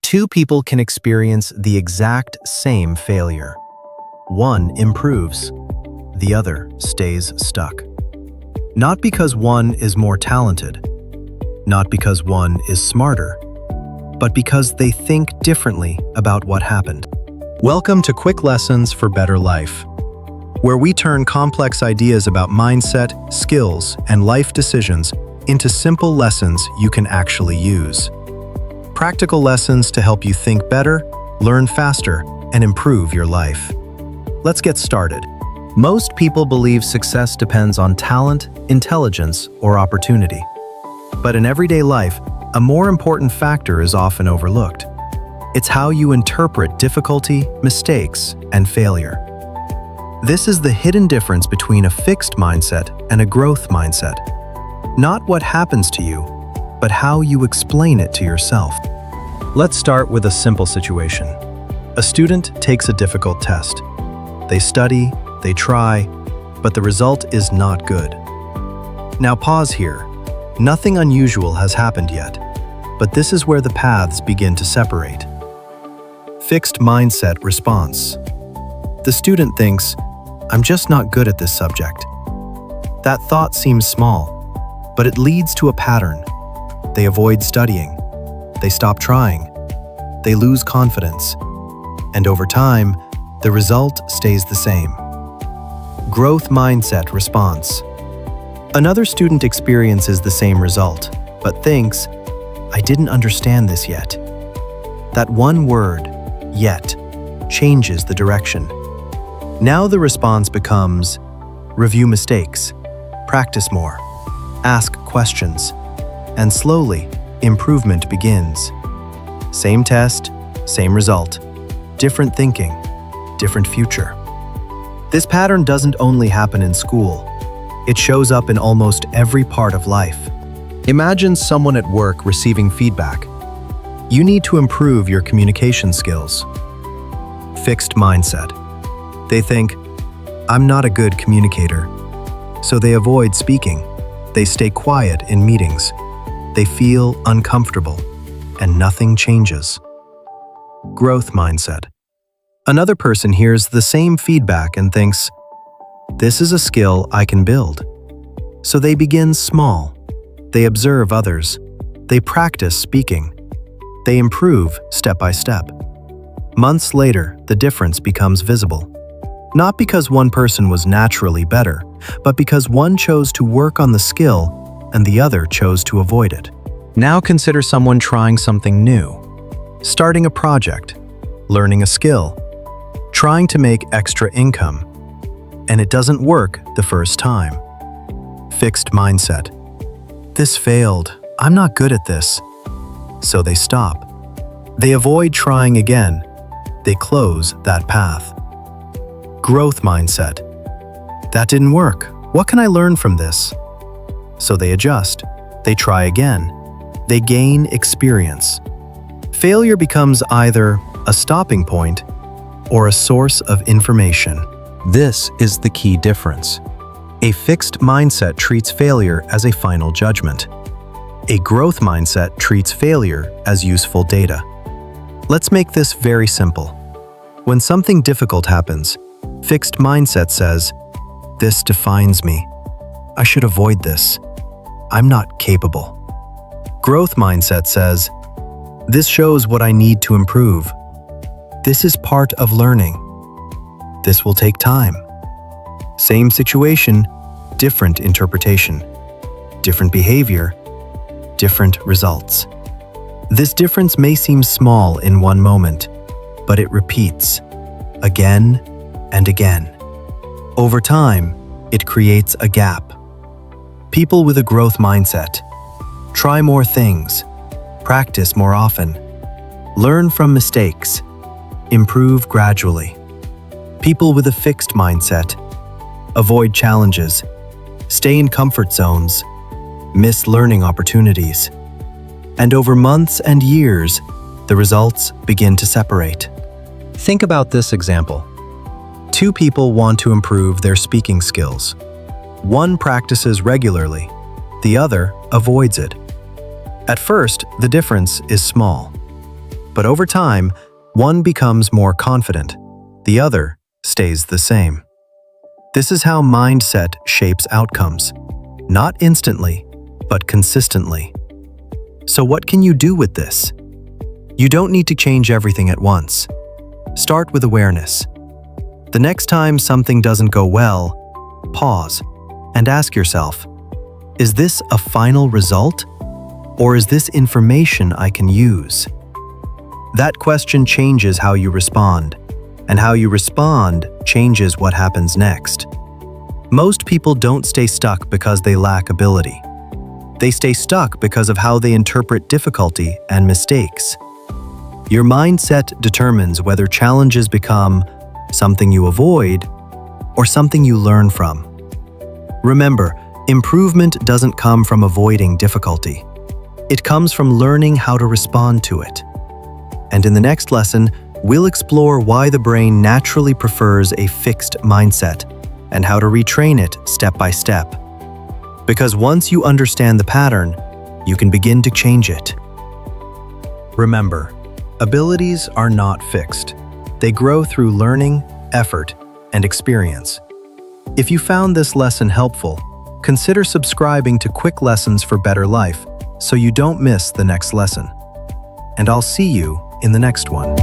Two people can experience the exact same failure. One improves, the other stays stuck. Not because one is more talented, not because one is smarter, but because they think differently about what happened. Welcome to Quick Lessons for Better Life, where we turn complex ideas about mindset, skills, and life decisions into simple lessons you can actually use. Practical lessons to help you think better, learn faster, and improve your life. Let's get started. Most people believe success depends on talent, intelligence, or opportunity. But in everyday life, a more important factor is often overlooked. It's how you interpret difficulty, mistakes, and failure. This is the hidden difference between a fixed mindset and a growth mindset. Not what happens to you, but how you explain it to yourself. Let's start with a simple situation. A student takes a difficult test. They study, they try, but the result is not good. Now pause here. Nothing unusual has happened yet, but this is where the paths begin to separate. Fixed mindset response. The student thinks, "I'm just not good at this subject." That thought seems small, but it leads to a pattern. They avoid studying. They stop trying. They lose confidence. And over time, the result stays the same. Growth mindset response. Another student experiences the same result, but thinks, "I didn't understand this yet." That one word, yet, changes the direction. Now the response becomes, review mistakes, practice more, ask questions, and slowly, improvement begins. Same test, same result. Different thinking, different future. This pattern doesn't only happen in school. It shows up in almost every part of life. Imagine someone at work receiving feedback. You need to improve your communication skills. Fixed mindset. They think, "I'm not a good communicator." So they avoid speaking. They stay quiet in meetings. They feel uncomfortable, and nothing changes. Growth mindset. Another person hears the same feedback and thinks, "This is a skill I can build." So they begin small. They observe others. They practice speaking. They improve step by step. Months later, the difference becomes visible. Not because one person was naturally better, but because one chose to work on the skill and the other chose to avoid it. Now consider someone trying something new, starting a project, learning a skill, trying to make extra income, and it doesn't work the first time. Fixed mindset. This failed. I'm not good at this. So they stop. They avoid trying again. They close that path. Growth mindset. That didn't work. What can I learn from this? So they adjust. They try again. They gain experience. Failure becomes either a stopping point or a source of information. This is the key difference. A fixed mindset treats failure as a final judgment. A growth mindset treats failure as useful data. Let's make this very simple. When something difficult happens, fixed mindset says, "This defines me. I should avoid this. I'm not capable." Growth mindset says, "This shows what I need to improve. This is part of learning. This will take time." Same situation, different interpretation. Different behavior, different results. This difference may seem small in one moment, but it repeats again and again. Over time, it creates a gap. People with a growth mindset try more things, practice more often, learn from mistakes, improve gradually. People with a fixed mindset avoid challenges, stay in comfort zones, miss learning opportunities. And over months and years, the results begin to separate. Think about this example. Two people want to improve their speaking skills. One practices regularly, the other avoids it. At first, the difference is small. But over time, one becomes more confident, the other stays the same. This is how mindset shapes outcomes, not instantly, but consistently. So what can you do with this? You don't need to change everything at once. Start with awareness. The next time something doesn't go well, pause and ask yourself, is this a final result? Or is this information I can use? That question changes how you respond, and how you respond changes what happens next. Most people don't stay stuck because they lack ability. They stay stuck because of how they interpret difficulty and mistakes. Your mindset determines whether challenges become something you avoid or something you learn from. Remember, improvement doesn't come from avoiding difficulty. It comes from learning how to respond to it. And in the next lesson, we'll explore why the brain naturally prefers a fixed mindset and how to retrain it step by step. Because once you understand the pattern, you can begin to change it. Remember, abilities are not fixed. They grow through learning, effort, and experience. If you found this lesson helpful, consider subscribing to Quick Lessons for Better Life so you don't miss the next lesson. And I'll see you in the next one.